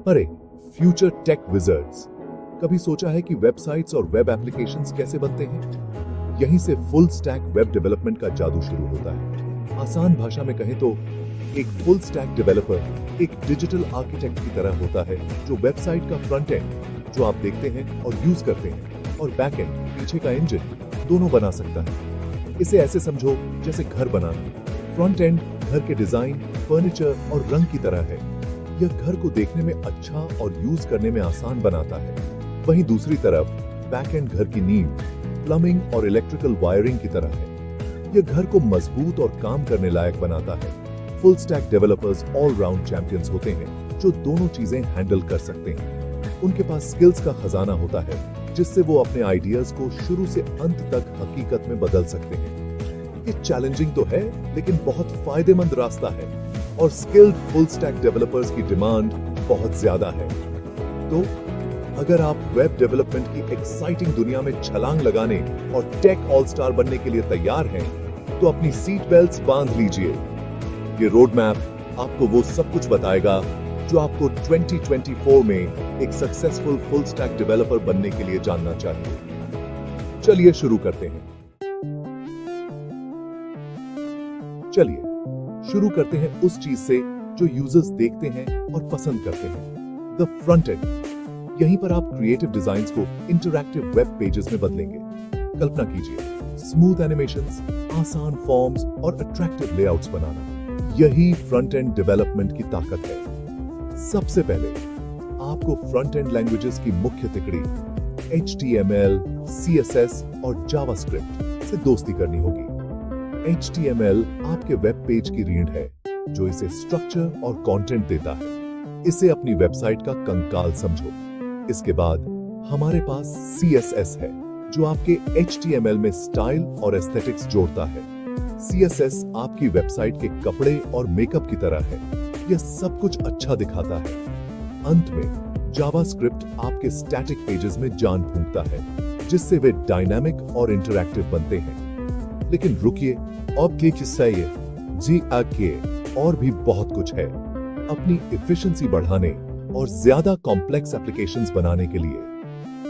अरे future take wizards, कभी सोचा है कि वेबसाइट्स और वेब एप्लीकेशंस कैसे बनते हैं? यहीं से फुल स्टैक वेब डेवलपमेंट का जादू शुरू होता है। आसान भाषा में कहें तो एक फुल स्टैक डेवलपर एक डिजिटल आर्किटेक्ट की तरह होता है, जो वेबसाइट का फ्रंट एंड जो आप देखते हैं और यूज करते हैं, और बैक एंड पीछे का इंजन दोनों बना सकता है। इसे ऐसे समझो जैसे घर बनाना। फ्रंट एंड घर के डिजाइन, फर्नीचर और रंग की तरह है। यह घर को देखने में अच्छा और यूज करने में आसान बनाता है। वहीं दूसरी तरफ बैक एंड घर की नींव, प्लम्बिंग और इलेक्ट्रिकल वायरिंग की तरह है। यह घर को मजबूत और काम करने लायक बनाता है। Full stack developers all round champions होते हैं, जो दोनों चीजें हैंडल कर सकते हैं। उनके पास स्किल्स का खजाना होता है, जिससे वो अपने आइडियाज को शुरू से अंत तक हकीकत में बदल सकते हैं। ये चैलेंजिंग तो है, लेकिन बहुत फायदेमंद रास्ता है, और स्किल्ड फुल स्टैक डेवलपर्स की डिमांड बहुत ज्यादा है। तो अगर आप वेब डेवलपमेंट की एक्साइटिंग दुनिया में छलांग लगाने और टेक ऑल स्टार बनने के लिए तैयार हैं, तो अपनी सीट बेल्ट्स बांध लीजिए। ये रोड मैप आपको वो सब कुछ बताएगा जो आपको 2024 में एक सक्सेसफुल फुल स्टैक डेवलपर बनने के लिए जानना चाहिए। चलिए शुरू करते हैं। उस चीज से जो यूजर्स देखते हैं और पसंद करते हैं, द फ्रंट एंड। यहीं पर आप क्रिएटिव डिजाइन्स को इंटरैक्टिव वेब पेजेस में बदलेंगे। कल्पना कीजिए, स्मूथ एनिमेशंस, आसान फॉर्म्स और अट्रैक्टिव लेआउट्स बनाना। यही फ्रंट एंड डेवलपमेंट की ताकत है। सबसे पहले आपको फ्रंट एंड लैंग्वेजेस की मुख्य तिकड़ी HTML, CSS और जावास्क्रिप्ट से दोस्ती करनी होगी। HTML आपके वेब पेज की रीढ़ है, जो इसे स्ट्रक्चर और कंटेंट देता है। इसे अपनी वेबसाइट का कंकाल समझो। इसके बाद हमारे पास CSS है, जो आपके HTML में स्टाइल और एस्थेटिक्स जोड़ता है। CSS आपकी वेबसाइट के कपड़े और मेकअप की तरह है, यह सब कुछ अच्छा दिखाता है। अंत में जावास्क्रिप्ट आपके स्टैटिक पेजेस में जान फूंकता है, जिससे वे डायनामिक और इंटरैक्टिव बनते हैं। लेकिन रुकिए, अब क्या किस्सा है? जी आगे और भी बहुत कुछ है। अपनी एफिशिएंसी बढ़ाने और ज्यादा कॉम्प्लेक्स एप्लीकेशंस बनाने के लिए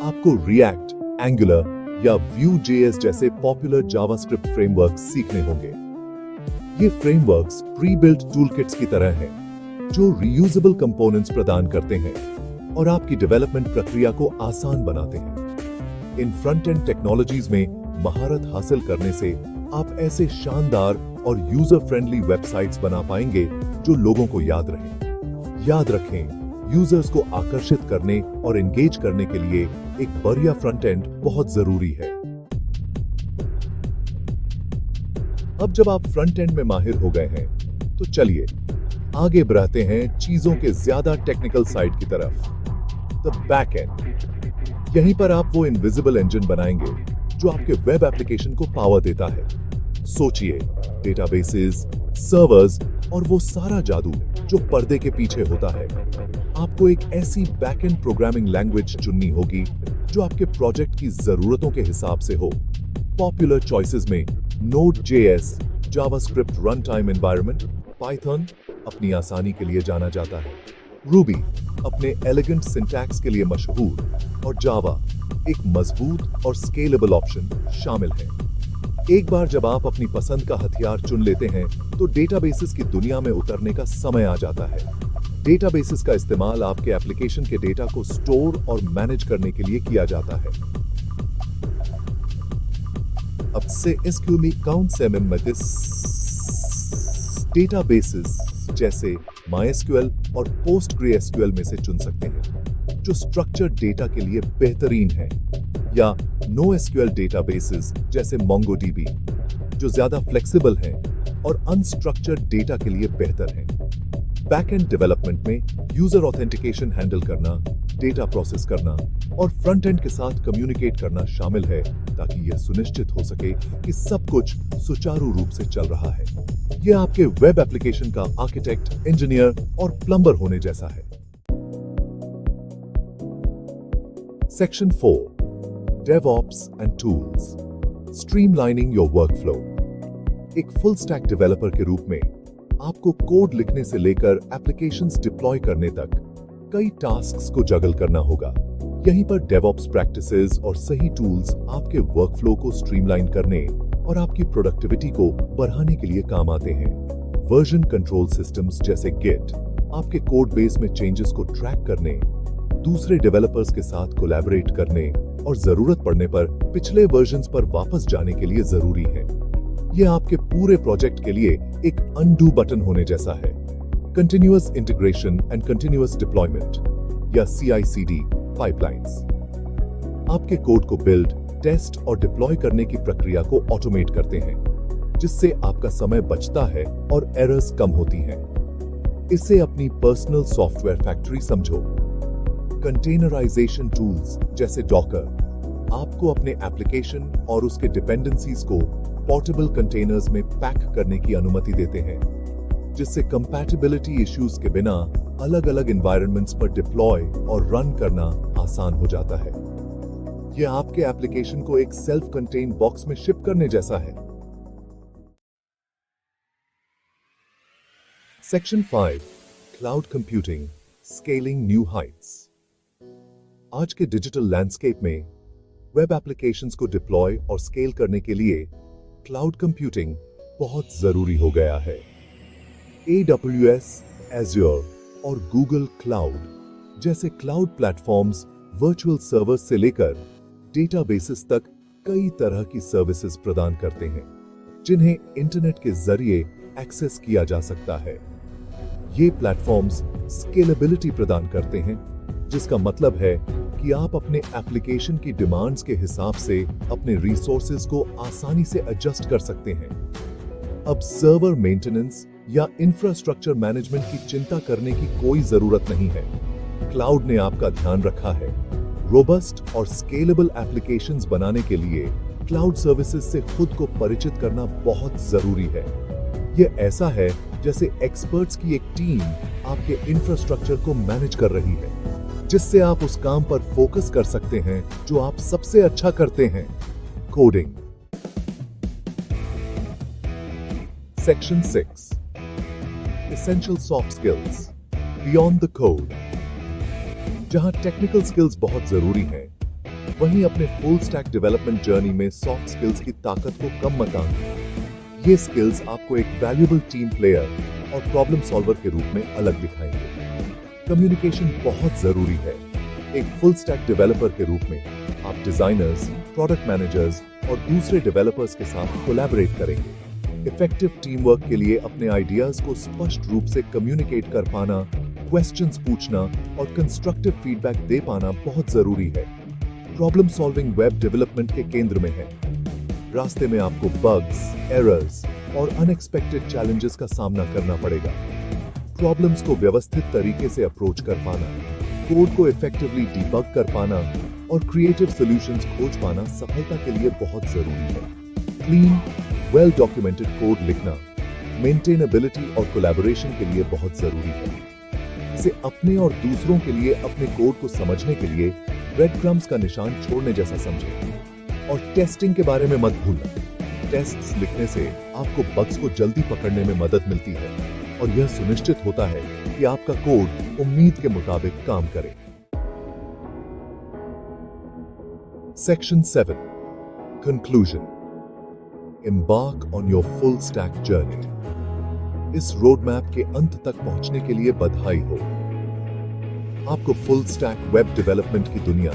आपको रिएक्ट, एंगुलर या Vue.js जैसे पॉपुलर जावास्क्रिप्ट फ्रेमवर्क्स सीखने होंगे। ये फ्रेमवर्क्स प्री-बिल्ट टूलकिट्स की तरह हैं, जो रीयूजेबल कंपोनेंट्स प्रदान करते हैं और आपकी डेवलपमेंट प्रक्रिया को आसान बनाते हैं। इन फ्रंट एंड टेक्नोलॉजीज में महारत हासिल करने से आप ऐसे शानदार और यूजर फ्रेंडली वेबसाइट्स बना पाएंगे जो लोगों को याद रहें। याद रखें, यूजर्स को आकर्षित करने और एंगेज करने के लिए एक बढ़िया फ्रंट एंड बहुत जरूरी है। अब जब आप फ्रंट एंड में माहिर हो गए हैं, तो चलिए आगे बढ़ते हैं चीजों के ज्यादा टेक्निकल साइड की तरफ, द बैक एंड। यहीं पर आप वो इनविजिबल इंजन बनाएंगे जो आपके वेब एप्लीकेशन को पावर देता है। सोचिए, डेटाबेसेस, सर्वर्स और वो सारा जादू जो पर्दे के पीछे होता है। आपको एक ऐसी बैकएंड प्रोग्रामिंग लैंग्वेज चुननी होगी जो आपके प्रोजेक्ट की जरूरतों के हिसाब से हो। पॉपुलर चॉइसेस में Node.js, JavaScript run time environment, Python अपनी आसानी के लिए जाना जाता है, रूबी अपने एलिगेंट सिंटैक्स के लिए मशहूर, और जावा एक मजबूत और स्केलेबल ऑप्शन शामिल है। एक बार जब आप अपनी पसंद का हथियार चुन लेते हैं, तो डेटाबेसेस की दुनिया में उतरने का समय आ जाता है। डेटाबेसेस का इस्तेमाल आपके एप्लीकेशन के डेटा को स्टोर और मैनेज करने के लिए किया जाता है। अब से SQL में कौन से मेथड्स डेटाबेसेस जैसे MySQL और PostgreSQL में से चुन सकते हैं, जो स्ट्रक्चर्ड डेटा के लिए बेहतरीन है, या NoSQL डेटाबेसेस जैसे MongoDB, जो ज्यादा फ्लेक्सिबल हैं और अनस्ट्रक्चर्ड डेटा के लिए बेहतर हैं। बैकएंड डेवलपमेंट में यूजर ऑथेंटिकेशन हैंडल करना, डेटा प्रोसेस करना और फ्रंट एंड के साथ कम्युनिकेट करना शामिल है, ताकि यह सुनिश्चित हो सके कि सब कुछ सुचारू रूप से चल रहा है। यह आपके वेब एप्लीकेशन का आर्किटेक्ट, इंजीनियर और प्लम्बर होने जैसा है। Section 4, DevOps and Tools, Streamlining your workflow। एक फुल स्टैक डेवलपर के रूप में आपको कोड लिखने से लेकर एप्लीकेशंस डिप्लॉय करने तक कई टास्क्स को जगल करना होगा। यहीं पर डेवऑप्स प्रैक्टिसेस और सही टूल्स आपके वर्कफ्लो को स्ट्रीमलाइन करने और आपकी प्रोडक्टिविटी को बढ़ाने के लिए काम आते हैं। वर्जन कंट्रोल सिस्टम्स जैसे गिट आपके कोड बेस में चेंजेस को ट्रैक करने, दूसरे डेवलपर्स के साथ कोलैबोरेट करने और जरूरत पड़ने पर पिछले वर्जन्स पर वापस जाने के लिए जरूरी है। यह आपके पूरे प्रोजेक्ट के लिए एक अनडू बटन होने जैसा है। Continuous integration and continuous deployment या CI/CD पाइपलाइंस आपके कोड को बिल्ड, टेस्ट और डिप्लॉय करने की प्रक्रिया को ऑटोमेट करते हैं, जिससे आपका समय बचता है और एरर्स कम होती हैं। इसे अपनी पर्सनल सॉफ्टवेयर फैक्ट्री समझो। कंटेनराइजेशन टूल्स जैसे डॉकर आपको अपने एप्लीकेशन और उसके डिपेंडेंसीज को पोर्टेबल कंटेनर्स में पैक करने की अनुमति देते हैं, जिससे कंपैटिबिलिटी इश्यूज के बिना अलग-अलग एनवायरनमेंट्स पर डिप्लॉय और रन करना आसान हो जाता है। यह आपके एप्लीकेशन को एक सेल्फ कंटेन्ड बॉक्स में शिप करने जैसा है। Section 5 cloud computing scaling new Heights. आज के डिजिटल लैंडस्केप में वेब एप्लीकेशंस को डिप्लॉय और स्केल करने के लिए क्लाउड कंप्यूटिंग बहुत जरूरी हो गया है। AWS, Azure और Google क्लाउड जैसे क्लाउड प्लेटफॉर्म्स वर्चुअल सर्वर्स से लेकर डेटाबेसेस तक कई तरह की सर्विसेज प्रदान करते हैं, जिन्हें इंटरनेट के जरिए एक्सेस किया जा सकता है। ये प्लेटफॉर्म्स स्केलेबिलिटी प्रदान करते हैं, जिसका मतलब है कि आप अपने एप्लीकेशन की डिमांड्स के हिसाब से अपने रिसोर्सेज को आसानी से एडजस्ट कर सकते हैं। अब सर्वर मेंटेनेंस या इंफ्रास्ट्रक्चर मैनेजमेंट की चिंता करने की कोई जरूरत नहीं है। क्लाउड ने आपका ध्यान रखा है। रोबस्ट और स्केलेबल एप्लीकेशंस बनाने के लिए क्लाउड सर्विसेज से खुद को परिचित करना बहुत जरूरी है। यह ऐसा है जैसे एक्सपर्ट्स की एक टीम आपके इंफ्रास्ट्रक्चर को मैनेज कर रही है, जिससे आप उस काम पर फोकस कर सकते हैं जो आप सबसे अच्छा करते हैं, coding. Section 6 essential soft skills beyond the code. जहां टेक्निकल स्किल्स बहुत जरूरी हैं, वहीं अपने फुल स्टैक डेवलपमेंट जर्नी में सॉफ्ट स्किल्स की ताकत को कम मत आंकें। ये स्किल्स आपको एक वैल्यूएबल टीम प्लेयर और प्रॉब्लम सॉल्वर के रूप में अलग दिखाएंगे। कम्युनिकेशन बहुत जरूरी है। एक फुल स्टैक डेवलपर के रूप में आप डिजाइनर्स, प्रोडक्ट मैनेजर्स और दूसरे डेवलपर्स के साथ कोलैबोरेट करेंगे। इफेक्टिव टीम वर्क के लिए अपने आइडियाज को स्पष्ट रूप से कम्युनिकेट कर पाना, क्वेश्चंस पूछना और कंस्ट्रक्टिव फीडबैक दे पाना बहुत जरूरी है। प्रॉब्लम सॉल्विंग वेब डेवलपमेंट के केंद्र में है। रास्ते में आपको बग्स, एरर्स और अनएक्सपेक्टेड चैलेंजेस का सामना करना पड़ेगा। प्रॉब्लम्स को व्यवस्थित तरीके से अप्रोच कर पाना, कोड को इफेक्टिवली डिबग कर पाना और क्रिएटिव सॉल्यूशंस खोज पाना सफलता के लिए बहुत जरूरी है। क्लीन, वेल डॉक्यूमेंटेड कोड लिखना मेंटेनेबिलिटी और कोलैबोरेशन के लिए बहुत जरूरी है। इसे अपने और दूसरों के लिए अपने कोड को समझने के लिए ब्रेड क्रम्स का निशान छोड़ने जैसा समझें। और टेस्टिंग के बारे में मत भूलना। टेस्ट्स लिखने से आपको बग्स को जल्दी पकड़ने में मदद मिलती है और यह सुनिश्चित होता है कि आपका कोड उम्मीद के मुताबिक काम करे। Section 7 conclusion embark on your full stack journey. इस रोड मैप के अंत तक पहुंचने के लिए बधाई हो। आपको फुल स्टैक वेब डेवलपमेंट की दुनिया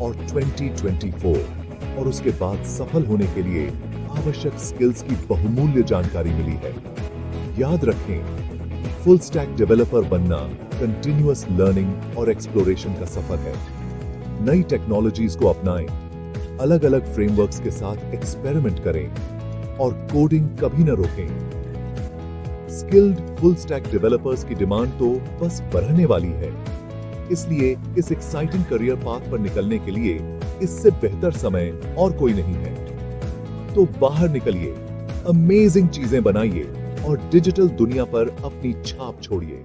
और 2024 और उसके बाद सफल होने के लिए आवश्यक स्किल्स की बहुमूल्य जानकारी मिली है। याद रखें, फुल स्टैक डेवलपर बनना कंटिन्यूअस लर्निंग और एक्सप्लोरेशन का सफर है। नई टेक्नोलॉजीज को अपनाएं, अलग-अलग फ्रेमवर्क्स के साथ एक्सपेरिमेंट करें और कोडिंग कभी न रोकें। स्किल्ड फुल स्टैक डेवलपर्स की डिमांड तो बस बढ़ने वाली है, इसलिए इस एक्साइटिंग करियर पाथ पर निकलने के लिए इससे बेहतर समय और कोई नहीं है। तो बाहर निकलिए, अमेजिंग चीजें बनाइए और डिजिटल दुनिया पर अपनी छाप छोड़िए।